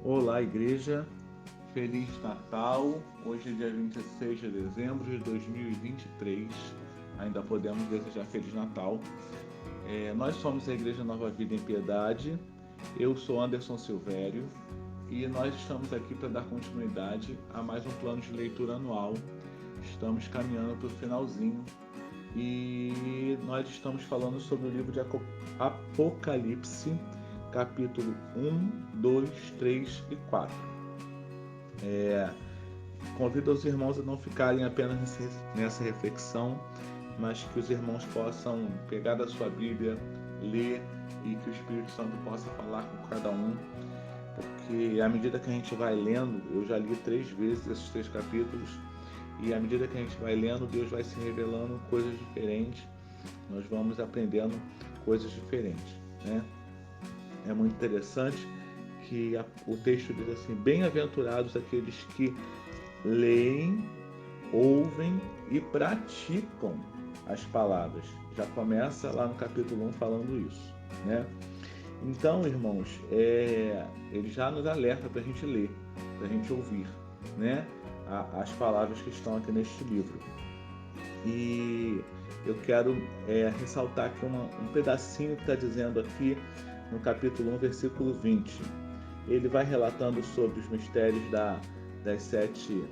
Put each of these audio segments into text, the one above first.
Olá, igreja. Feliz Natal. Hoje é dia 26 de dezembro de 2023. Ainda podemos desejar Feliz Natal. Nós somos a Igreja Nova Vida em Piedade. Eu sou Anderson Silvério e nós estamos aqui para dar continuidade a mais um plano de leitura anual. Estamos caminhando para o finalzinho e nós estamos falando sobre o livro de Apocalipse, capítulo 1, 2, 3 e 4. Convido os irmãos a não ficarem apenas nessa reflexão, mas que os irmãos possam pegar da sua Bíblia, ler e que o Espírito Santo possa falar com cada um, porque à medida que a gente vai lendo, eu já li 3 vezes esses 3 capítulos, e à medida que a gente vai lendo, Deus vai se revelando coisas diferentes, nós vamos aprendendo coisas diferentes, né? É muito interessante que o texto diz assim: bem-aventurados aqueles que leem, ouvem e praticam as palavras. Já começa lá no capítulo 1 falando isso, né? Então, irmãos, ele já nos alerta para a gente ler, para a gente ouvir, né? As palavras que estão aqui neste livro. E eu quero ressaltar aqui um pedacinho que está dizendo aqui no capítulo 1, versículo 20. Ele vai relatando sobre os mistérios das sete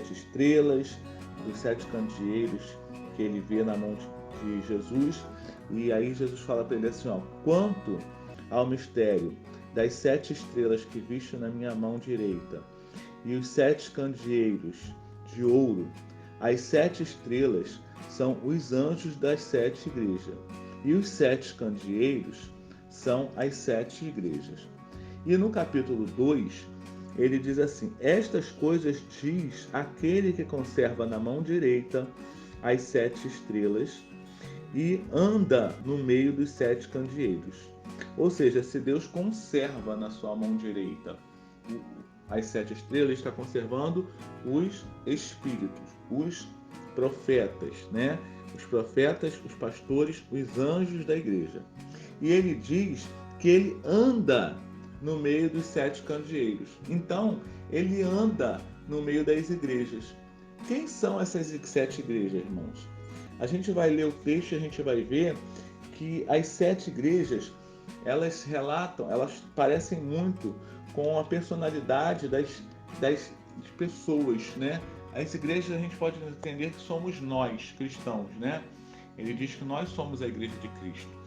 estrelas, dos 7 candeeiros que ele vê na mão de Jesus. E aí Jesus fala para ele assim, quanto ao mistério das 7 estrelas que viste na minha mão direita e os 7 candeeiros de ouro, as 7 estrelas são os anjos das 7 igrejas e os 7 candeeiros são as 7 igrejas. E no capítulo 2, ele diz assim: estas coisas diz aquele que conserva na mão direita as 7 estrelas e anda no meio dos 7 candeeiros. Ou seja, se Deus conserva na sua mão direita as 7 estrelas, está conservando os espíritos, os profetas, né? Os profetas, os pastores, os anjos da igreja. E ele diz que ele anda no meio dos 7 candeeiros. Então, ele anda no meio das igrejas. Quem são essas 7 igrejas, irmãos? A gente vai ler o texto e a gente vai ver que as 7 igrejas, elas parecem muito com a personalidade das pessoas, né? As igrejas a gente pode entender que somos nós, cristãos, né? Ele diz que nós somos a igreja de Cristo,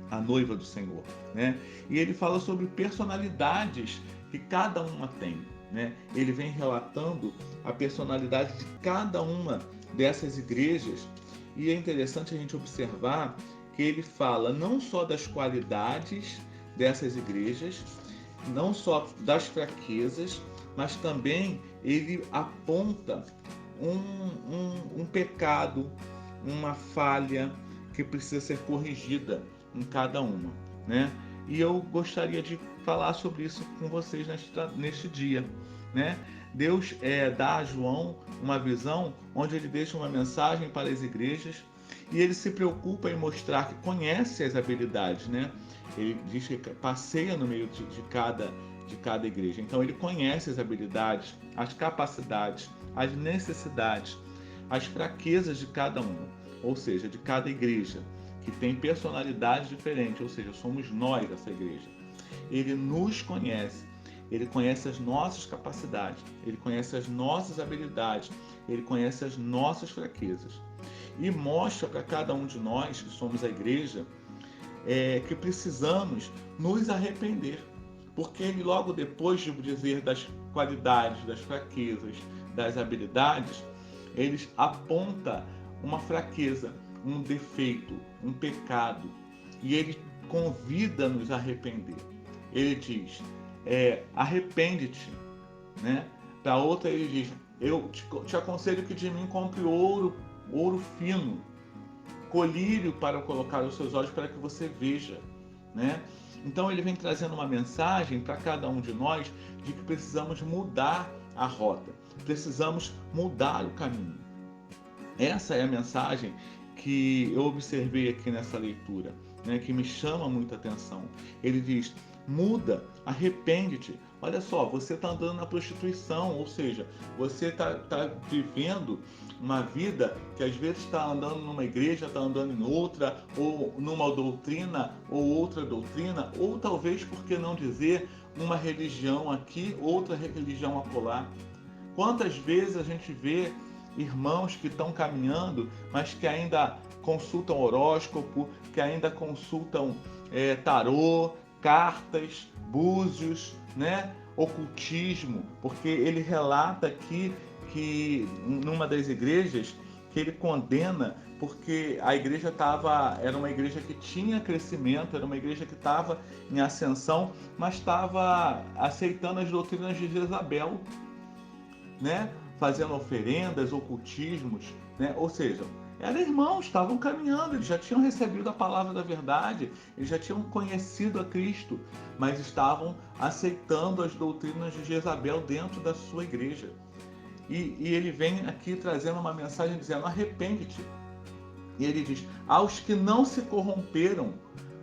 a noiva do Senhor, né? E ele fala sobre personalidades que cada uma tem, né? Ele vem relatando a personalidade de cada uma dessas igrejas, e é interessante a gente observar que ele fala não só das qualidades dessas igrejas, não só das fraquezas, mas também ele aponta um pecado, uma falha que precisa ser corrigida em cada uma, né? E eu gostaria de falar sobre isso com vocês neste dia, né? Deus dá a João uma visão onde ele deixa uma mensagem para as igrejas e ele se preocupa em mostrar que conhece as habilidades, né? Ele diz que passeia no meio de cada igreja. Então ele conhece as habilidades, as capacidades, as necessidades, as fraquezas de cada uma, ou seja, de cada igreja, que tem personalidades diferentes, ou seja, somos nós essa igreja. Ele nos conhece, ele conhece as nossas capacidades, ele conhece as nossas habilidades, ele conhece as nossas fraquezas. E mostra para cada um de nós, que somos a igreja, que precisamos nos arrepender. Porque ele logo depois de dizer das qualidades, das fraquezas, das habilidades, ele aponta uma fraqueza, um defeito, um pecado, e ele convida-nos a arrepender. Ele diz, arrepende-te, né? Para outra ele diz, eu te aconselho que de mim compre ouro fino, colírio para colocar os seus olhos para que você veja, né? Então ele vem trazendo uma mensagem para cada um de nós de que precisamos mudar a rota, precisamos mudar o caminho. Essa é a mensagem que eu observei aqui nessa leitura, né, que me chama muita atenção. Ele diz, muda, arrepende-te. Olha só, você está andando na prostituição, ou seja, você está vivendo uma vida que às vezes está andando numa igreja, está andando em outra, ou numa doutrina, ou outra doutrina, ou talvez, por que não dizer, uma religião aqui, outra religião acolá. Quantas vezes a gente vê irmãos que estão caminhando, mas que ainda consultam horóscopo, que ainda consultam tarô, cartas, búzios, né? Ocultismo, porque ele relata aqui que numa das igrejas que ele condena porque a igreja era uma igreja que tinha crescimento, era uma igreja que estava em ascensão, mas estava aceitando as doutrinas de Jezabel, né? Fazendo oferendas, ocultismos, né? Ou seja, eram irmãos, estavam caminhando, eles já tinham recebido a palavra da verdade, eles já tinham conhecido a Cristo, mas estavam aceitando as doutrinas de Jezabel dentro da sua igreja. E ele vem aqui trazendo uma mensagem dizendo: arrepende-te. E ele diz: aos que não se corromperam,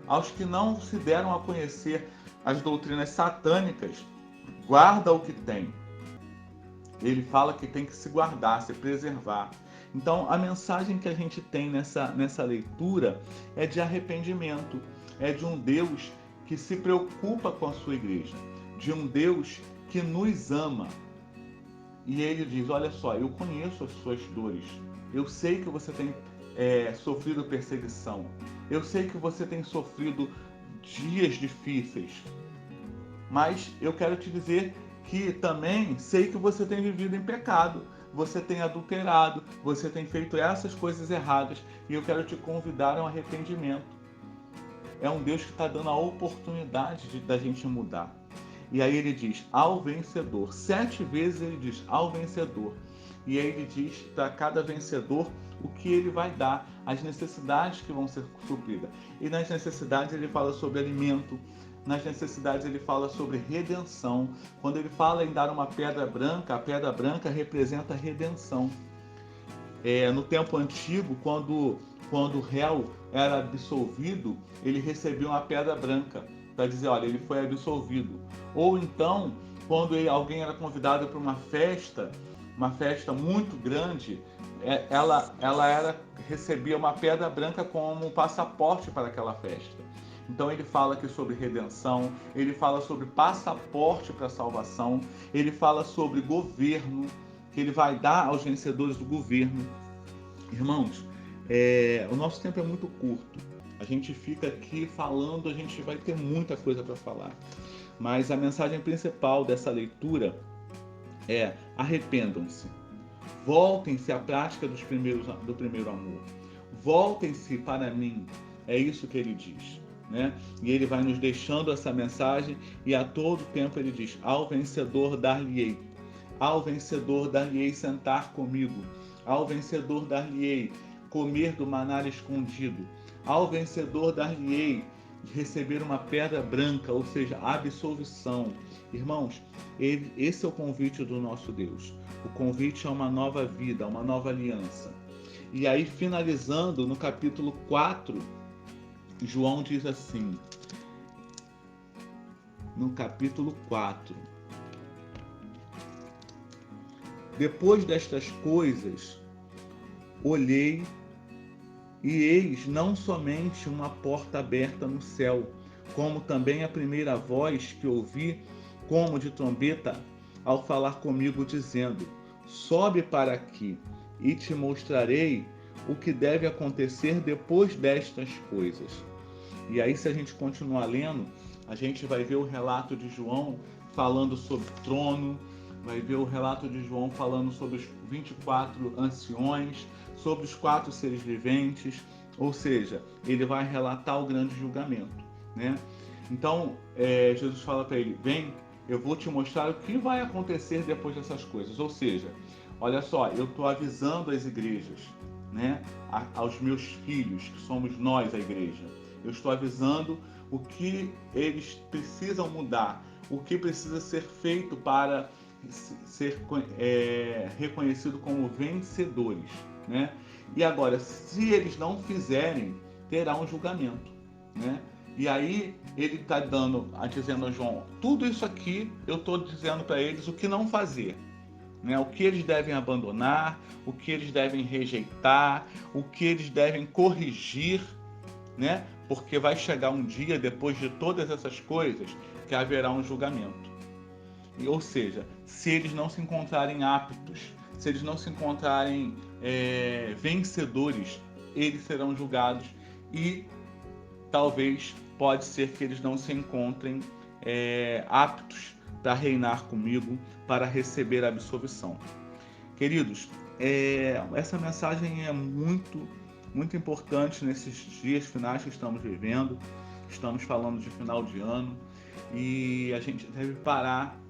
aos que não se deram a conhecer as doutrinas satânicas, guarda o que tem. Ele fala que tem que se guardar, se preservar. Então, a mensagem que a gente tem nessa leitura é de arrependimento, é de um Deus que se preocupa com a sua igreja, de um Deus que nos ama. E ele diz: olha só, eu conheço as suas dores, eu sei que você tem sofrido perseguição, eu sei que você tem sofrido dias difíceis, mas eu quero te dizer que também sei que você tem vivido em pecado, você tem adulterado, você tem feito essas coisas erradas, e eu quero te convidar a um arrependimento. É um Deus que está dando a oportunidade da gente mudar. E aí ele diz: ao vencedor. 7 vezes ele diz: ao vencedor. E aí ele diz para cada vencedor o que ele vai dar, as necessidades que vão ser supridas. E nas necessidades ele fala sobre alimento, nas necessidades ele fala sobre redenção. Quando ele fala em dar uma pedra branca, a pedra branca representa a redenção. No tempo antigo, quando o réu era absolvido, ele recebia uma pedra branca para dizer: olha, ele foi absolvido. Ou então, quando alguém era convidado para uma festa muito grande, ela recebia uma pedra branca como um passaporte para aquela festa. Então ele fala aqui sobre redenção, ele fala sobre passaporte para a salvação, ele fala sobre governo, que ele vai dar aos vencedores do governo. Irmãos, o nosso tempo é muito curto. A gente fica aqui falando, a gente vai ter muita coisa para falar. Mas a mensagem principal dessa leitura é: arrependam-se. Voltem-se à prática do primeiro amor. Voltem-se para mim. É isso que ele diz, né? E ele vai nos deixando essa mensagem, e a todo tempo ele diz: ao vencedor dar-lhe-ei. Ao vencedor dar-lhe-ei sentar comigo. Ao vencedor dar-lhe-ei comer do maná escondido. Ao vencedor dar-lhe-ei receber uma pedra branca, ou seja, a absolvição. Irmãos, esse é o convite do nosso Deus. O convite a uma nova vida, a uma nova aliança. E aí, finalizando no capítulo 4, João diz assim, no capítulo 4: depois destas coisas, olhei, e eis não somente uma porta aberta no céu, como também a primeira voz que ouvi, como de trombeta, ao falar comigo, dizendo: sobe para aqui, e te mostrarei o que deve acontecer depois destas coisas. E aí, se a gente continuar lendo, a gente vai ver o relato de João falando sobre o trono, vai ver o relato de João falando sobre os 24 anciões, sobre os 4 seres viventes, ou seja, ele vai relatar o grande julgamento, né? Então, Jesus fala para ele: vem, eu vou te mostrar o que vai acontecer depois dessas coisas. Ou seja, olha só, eu estou avisando as igrejas, né? Aos meus filhos, que somos nós a igreja. Eu estou avisando o que eles precisam mudar, o que precisa ser feito para ser reconhecido como vencedores, né? E agora, se eles não fizerem, terá um julgamento, né? E aí ele está dizendo a João, tudo isso aqui eu estou dizendo para eles o que não fazer. Né? O que eles devem abandonar, o que eles devem rejeitar, o que eles devem corrigir, né? Porque vai chegar um dia, depois de todas essas coisas, que haverá um julgamento. Ou seja, se eles não se encontrarem aptos, se eles não se encontrarem vencedores, eles serão julgados e talvez pode ser que eles não se encontrem aptos para reinar comigo, para receber a absolvição. Queridos, essa mensagem é muito importante nesses dias finais que estamos vivendo. Estamos falando de final de ano e a gente deve parar.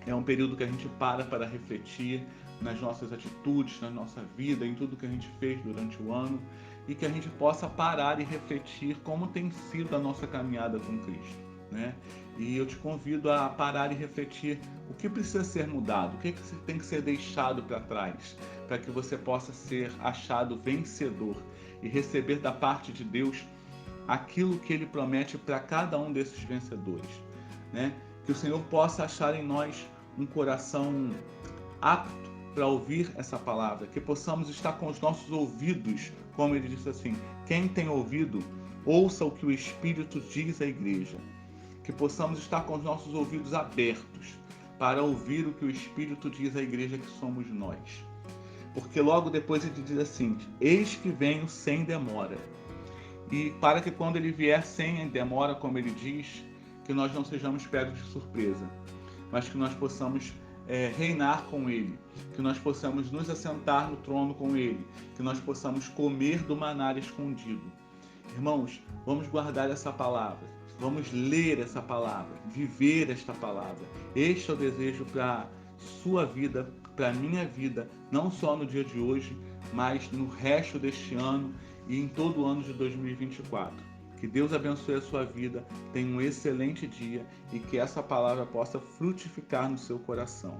É um período que a gente para refletir nas nossas atitudes, na nossa vida, em tudo que a gente fez durante o ano e que a gente possa parar e refletir como tem sido a nossa caminhada com Cristo, né? E eu te convido a parar e refletir o que precisa ser mudado, o que tem que ser deixado para trás, para que você possa ser achado vencedor e receber da parte de Deus aquilo que Ele promete para cada um desses vencedores, né? Que o Senhor possa achar em nós um coração apto para ouvir essa palavra, que possamos estar com os nossos ouvidos, como ele disse assim, quem tem ouvido, ouça o que o Espírito diz à igreja. Que possamos estar com os nossos ouvidos abertos para ouvir o que o Espírito diz à igreja que somos nós. Porque logo depois ele diz assim, eis que venho sem demora. E para que quando ele vier sem demora, como ele diz, que nós não sejamos pegos de surpresa, mas que nós possamos reinar com Ele, que nós possamos nos assentar no trono com Ele, que nós possamos comer do maná escondido. Irmãos, vamos guardar essa palavra, vamos ler essa palavra, viver esta palavra. Este é o desejo para a sua vida, para a minha vida, não só no dia de hoje, mas no resto deste ano e em todo o ano de 2024. Que Deus abençoe a sua vida, tenha um excelente dia e que essa palavra possa frutificar no seu coração.